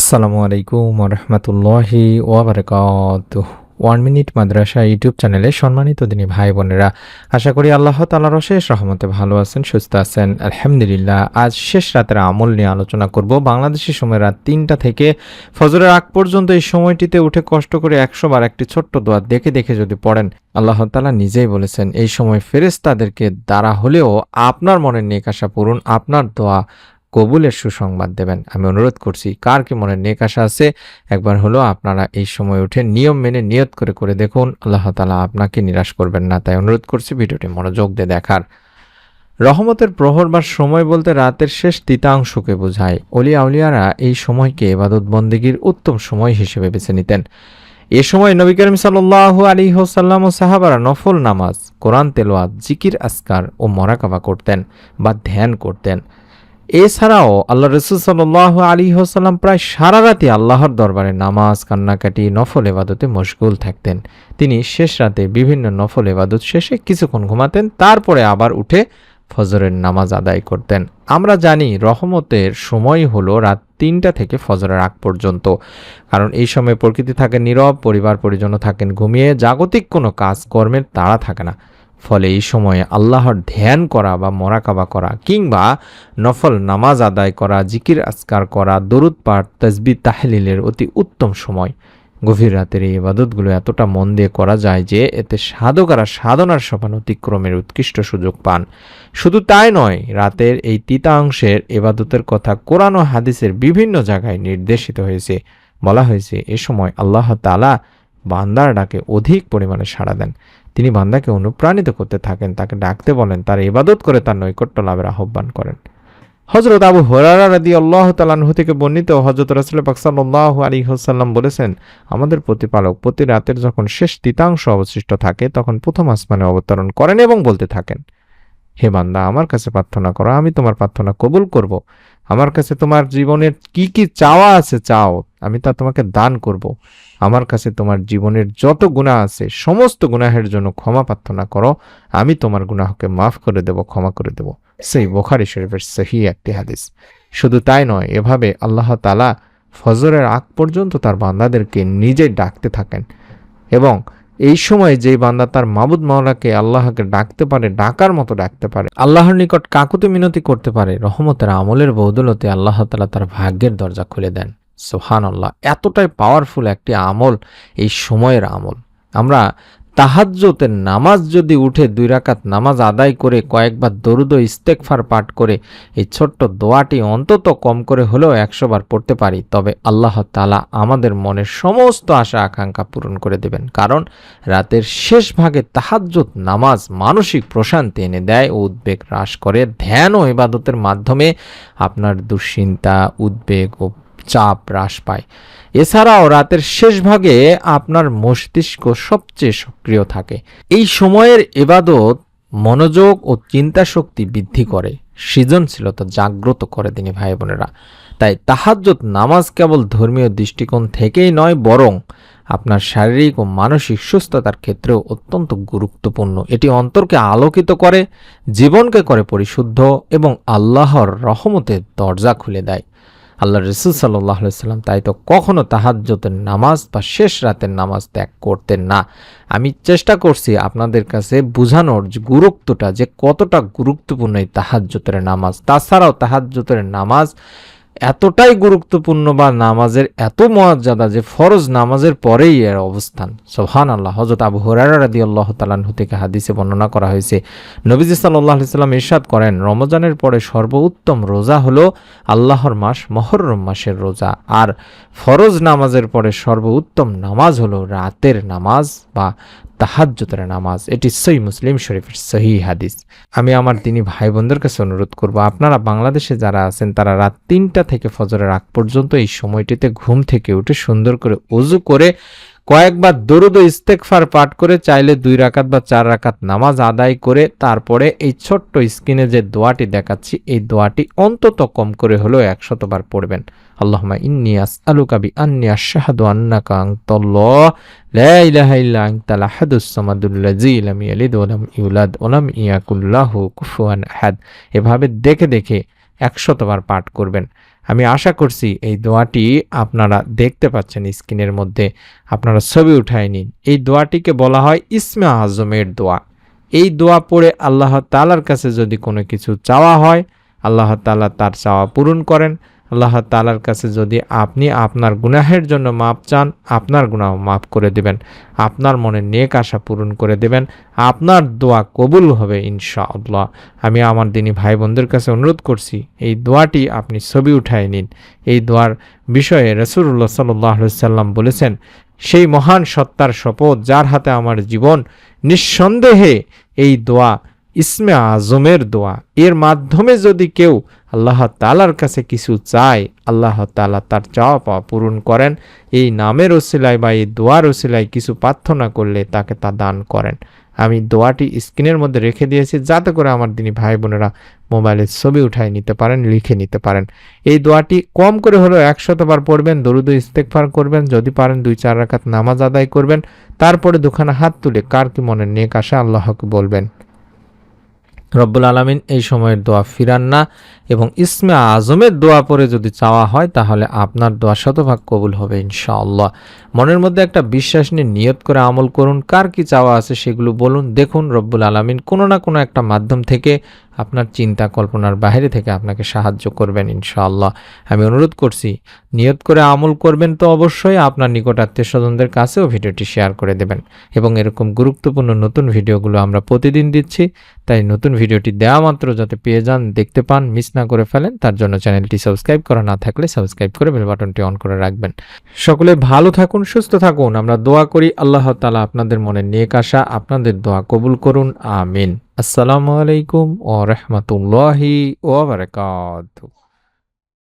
আসসালামু আলাইকুম রহমতুল্লাহি ওয়াবারাকাতুহু। 1 মিনিট মাদ্রাসা ইউটিউব চ্যানেলে সম্মানিত দিনী ভাই বোনেরা, আশা করি আল্লাহ তাআলার অশেষ রহমতে ভালো আছেন, সুস্থ আছেন। আলহামদুলিল্লাহ। আজ শেষ রাতের আমল নিয়ে আলোচনা করব। বাংলাদেশি সময় রাত 3টা থেকে ফজরের আগ পর্যন্ত এই সময়টিতে উঠে কষ্ট করে 100 বার একটি ছোট্ট দোয়া দেখে দেখে যদি পড়েন, আল্লাহ তাআলা নিজেই বলেছেন এই সময় ফেরেশতাদেরকে দ্বারা হলেও আপনার মনের নেক আশা পূরণ, আপনার দোয়া কবুলের সুসংবাদ দেবেন। আমি অনুরোধ করছি, কার কি মনে নেক আশা আছে, একবার হলো আপনারা এই সময় উঠে নিয়ম মেনে নিয়ত করে করে দেখুন, আল্লাহ তাআলা আপনাকে নিরাশ করবেন না। তাই অনুরোধ করছি ভিডিওটি মনোযোগ দিয়ে দেখার। রহমতের প্রহর বা সময় বলতে রাতের শেষ তৃতীয়াংশকে বোঝায়। অলিয়া আউলিয়ারা এই সময়কে ইবাদত বন্দেগীর উত্তম সময় হিসেবে বেছে নিতেন। এ সময় নবী করিম সাল্লাল্লাহু আলাইহি ওয়াসাল্লাম ও সাহাবারা নফল নামাজ, কোরআন তেলাওয়াত, জিকির আসকার ও মুরাকাবা করতেন বা ধ্যান করতেন। এছাড়াও আল্লাহ রাসূল সাল্লাল্লাহু আলাইহি ওয়াসাল্লাম প্রায় সারা রাতই আল্লাহর দরবারে নামাজ, কান্নাকাটি, নফল ইবাদতে মশগুল থাকতেন। তিনি শেষ রাতে বিভিন্ন নফল ইবাদত শেষে কিছুক্ষণ ঘুমাতেন, তারপরে আবার উঠে ফজরের নামাজ আদায় করতেন। আমরা জানি রহমতের সময় হলো রাত 3টা থেকে ফজরের আগ পর্যন্ত, কারণ এই সময় প্রকৃতি থাকে নীরব, পরিবার পরিজনও থাকেন ঘুমিয়ে, জাগতিক কোনো কাজ কর্মের তাড়া থাকে না। ফলে এই সময়ে আল্লাহর ধ্যান করা বা মোরাকাবা করা কিংবা নফল নামাজ আদায় করা, জিকির আসকার করা, দরুদ পাঠ, তাসবিহ তাহলিলের অতি উত্তম সময়। গভীর রাতের এই ইবাদতগুলো এতটা মন দিয়ে করা যায় যে এতে সাধকেরা সাধনার সোপান অতিক্রমের উৎকৃষ্ট সুযোগ পান। শুধু তাই নয়, রাতের এই তৃতীয়াংশের ইবাদতের কথা কোরআন ও হাদিসের বিভিন্ন জায়গায় নির্দেশিত হয়েছে। বলা হয়েছে এ সময় আল্লাহ তাআলা বান্দার ডাকে অধিক পরিমাণে সাড়া দেন। তিনি বান্দাকে অনুপ্রাণিত করতে থাকেন, তাকে ডাকতে বলেন, তার ইবাদত করে তার নৈকট্য লাভের আহ্বান করেন। হযরত আবু হুরায়রা রাদিয়াল্লাহু তাআলা আনহু থেকে বর্ণিত, হযরত রাসূল পাক সাল্লাল্লাহু আলাইহি ওয়াসাল্লাম বলেছেন, আমাদের প্রতিপালক প্রতি রাতের যখন শেষ তৃতীয়াংশ অবশিষ্ট থাকে তখন প্রথম আসমানে অবতরণ করেন এবং বলতে থাকেন, হে বান্দা, আমার কাছে প্রার্থনা করো, আমি তোমার প্রার্থনা কবুল করব। আমার কাছে তোমার জীবনের কি কি চাওয়া আছে চাও, আমি তা তোমাকে দান করব। আমার কাছে তোমার জীবনের যত গুনাহ আছে সমস্ত গুনাহের জন্য ক্ষমা প্রার্থনা করো, আমি তোমার গুনাহকে মাফ করে দেব, ক্ষমা করে দেব। সেই বুখারী শরীফের সহিহ একটি হাদিস। শুধু তাই নয়, এভাবে আল্লাহ তাআলা ফজরের আগ পর্যন্ত তার বান্দাদেরকে নিজেই ডাকতে থাকেন এবং এই সময় যে বান্দা তার মাবুদ মাওলাকে আল্লাহকে ডাকতে পারে, ডাকার মতো ডাকতে পারে, আল্লাহর নিকট কাকুতি মিনতি করতে পারে, রহমতের আমলের বদৌলতে আল্লাহ তাআলা তার ভাগ্যের দরজা খুলে দেন। সুবহানাল্লাহ। এতটাই পাওয়ারফুল একটি আমল এই সময়ের আমল। আমরা তাহাজ্জুদের নামাজ যদি উঠে 2 রাকাত নামাজ আদায় করে কয়েকবার দরুদ ও ইস্তেগফার পাঠ করে এই ছোট্ট দোয়াটি অন্তত কম করে হলেও 100 বার পড়তে পারি, তবে আল্লাহ তাআলা আমাদের মনের সমস্ত আশা আকাঙ্ক্ষা পূরণ করে দেবেন। কারণ রাতের শেষ ভাগে তাহাজ্জুদ নামাজ মানসিক প্রশান্তি এনে দেয় ও উদ্বেগ হ্রাস করে। ধ্যান ও ইবাদতের মাধ্যমে আপনার দুশ্চিন্তা, উদ্বেগ ও চাপ হ্রাস পায়। এছাড়াও রাতের শেষ ভাগে আপনার মস্তিষ্ক সবচেয়ে সক্রিয় থাকে। এই সময়ের ইবাদত মনোযোগ ও চিন্তা শক্তি বৃদ্ধি করে, সৃজনশীলতা জাগ্রত করে দিনী ভাই বোনেরা। তাই তাহাজ্জুদ নামাজ কেবল ধর্মীয় দৃষ্টিকোণ থেকেই নয়, বরং আপনার শারীরিক ও মানসিক সুস্থতার ক্ষেত্রেও অত্যন্ত গুরুত্বপূর্ণ। এটি অন্তরকে আলোকিত করে, জীবনকে করে পরিশুদ্ধ এবং আল্লাহর রহমতের দরজা খুলে দেয়। আল্লাহ রাসূল সাল্লাল্লাহু আলাইহি ওয়াসাল্লাম তাই তো কখনো তাহাজ্জুদের নামাজ বা শেষ রাতের নামাজ ত্যাগ করতেন না। আমি চেষ্টা করছি আপনাদের কাছে বোঝানোর যে গুরুত্বটা, যে কতটা গুরুত্বপূর্ণ এই তাহাজ্জুদের নামাজ। তাছাড়াও তাহাজ্জুদের নামাজ এতটাই গুরুত্বপূর্ণ বা নামাজের এত মর্যাদা যে ফরজ নামাজের পরেই এর অবস্থান। সুবহানাল্লাহ। হযরত আবু হুরায়রা রাদিয়াল্লাহু তাআলা আনহু থেকে হাদিসে বর্ণনা করা হয়েছে, নবীজি সাল্লাল্লাহু আলাইহি ওয়াসাল্লাম ইরশাদ করেন, রমজানের পরে সর্বোত্তম রোজা হলো আল্লাহর মাস মুহররম মাসের রোজা, আর ফরজ নামাজের পরে সর্বোত্তম নামাজ হলো রাতের নামাজ বা তাহাজ্জুদের নামাজ। এটি সহিহ মুসলিম শরীফের সহিহ হাদিস। আমি আমার দিনী ভাই বোনদের কাছে অনুরোধ করব, আপনারা বাংলাদেশে যারা আছেন তারা রাত 3টা থেকে ফজরের আগ পর্যন্ত এই সময়টিতে ঘুম থেকে উঠে সুন্দর করে ওযু করে কয়েকবার দরুদ ও ইস্তেগফার পাঠ করে, চাইলে 2 রাকাত বা 4 রাকাত নামাজ আদায় করে তারপরে এই ছোট্ট স্ক্রিনে যে দোয়াটি দেখাচ্ছি এই দোয়াটি অন্তত কম করে হলেও 100 বার পড়বেন। আল্লাহুম্মা ইন্নী আসআলুকা বিআন্নী আশহাদু আন্নাকা আনতাল্লাহ লা ইলাহা ইল্লা আনতাল আহাদুস সামাদুল্লাযী লাম ইয়ালিদ ওয়া লাম ইউলাদ ওয়া লাম ইয়াকুল লাহু কুফুয়ান আহাদ। এভাবে দেখে দেখে 100 বার পাঠ করবেন। আমি আশা করছি এই দোয়াটি আপনারা দেখতে পাচ্ছেন স্ক্রিনের মধ্যে, আপনারা ছবি উঠায় নিন। এই দোয়াটিকে বলা হয় ইসমে আজমের দোয়া। এই দোয়া পড়ে আল্লাহ তাআলার কাছে যদি কোনো কিছু চাওয়া হয়, আল্লাহ তাআলা তার চাওয়া পূরণ করেন। আল্লাহ তাআলার কাছে যদি আপনি আপনার গুনাহের জন্য মাপ চান, আপনার গুনাহ মাফ করে দেবেন, আপনার মনের নেক আশা পূরণ করে দেবেন, আপনার দোয়া কবুল হবে ইনশাআল্লাহ। আমি আমার দিনী ভাই বোনদের কাছে অনুরোধ করছি, এই দোয়াটি আপনি ছবি উঠায় নিন। এই দোয়ার বিষয়ে রাসূলুল্লাহ সাল্লাল্লাহু আলাইহি সাল্লাম বলেছেন, সেই মহান সত্তার শপথ যার হাতে আমার জীবন, নিঃসন্দেহে এই দোয়া ইসমে আজমের দোয়া। এর মাধ্যমে যদি কেউ আল্লাহ তাআলার কাছে কিছু চায়, আল্লাহ তাআলা তার চাওয়া পাওয়া পূরণ করেন। এই নামের ওসিলায় বা এই দোয়ার ওসিলায় কিছু প্রার্থনা করলে তাকে তা দান করেন। আমি দোয়াটি স্ক্রিনের মধ্যে রেখে দিয়েছি, যাতে করে আমার দিনী ভাই বোনেরা মোবাইলের ছবি উঠায় নিতে পারেন, লিখে নিতে পারেন। এই দোয়াটি কম করে হলেও 100 বার পড়বেন, দরুদ ও ইস্তেগফার করবেন, যদি পারেন 2-4 রাকাত নামাজ আদায় করবেন। তারপরে দুখানা হাত তুলে কার কি মনের নেক আশা আল্লাহকে বলবেন। রব্বুল আলামিন এই সময়ের দোয়া ফিরান না, এবং ইসমে আজমের দোয়া পরে যদি চাওয়া হয় তাহলে আপনার দোয়া শতভাগ কবুল হবে ইনশাআল্লাহ। মনের মধ্যে একটা বিশ্বাস নিয়ে নিয়ত করে আমল করুন, কার কি চাওয়া আছে সেগুলো বলুন। দেখুন রব্বুল আলামিন কোনো না কোনো একটা মাধ্যম থেকে আপনার চিন্তা কল্পনার বাইরে থেকে আপনাকে সাহায্য করবেন ইনশাআল্লাহ। আমি অনুরোধ করছি, নিয়ত করে আমল করবেন তো অবশ্যই, আপনার নিকট আত্মীয় স্বজনদের কাছেও ভিডিওটি শেয়ার করে দেবেন। এবং এরকম গুরুত্বপূর্ণ নতুন ভিডিওগুলো আমরা প্রতিদিন দিচ্ছি, তাই নতুন ভিডিওটি দেওয়া মাত্র যাতে পেয়ে যান, দেখতে পান, মিস না করে ফেলেন, তার জন্য চ্যানেলটি সাবস্ক্রাইব করা না থাকলে সাবস্ক্রাইব করে বেল বাটনটি অন করে রাখবেন। সকলে ভালো থাকুন, সুস্থ থাকুন। আমরা দোয়া করি আল্লাহ তাআলা আপনাদের মনে নেক আশা, আপনাদের দোয়া কবুল করুন। আমিন। আসসালামু আলাইকুম ওয়া রাহমাতুল্লাহি ওয়া বারাকাতুহু।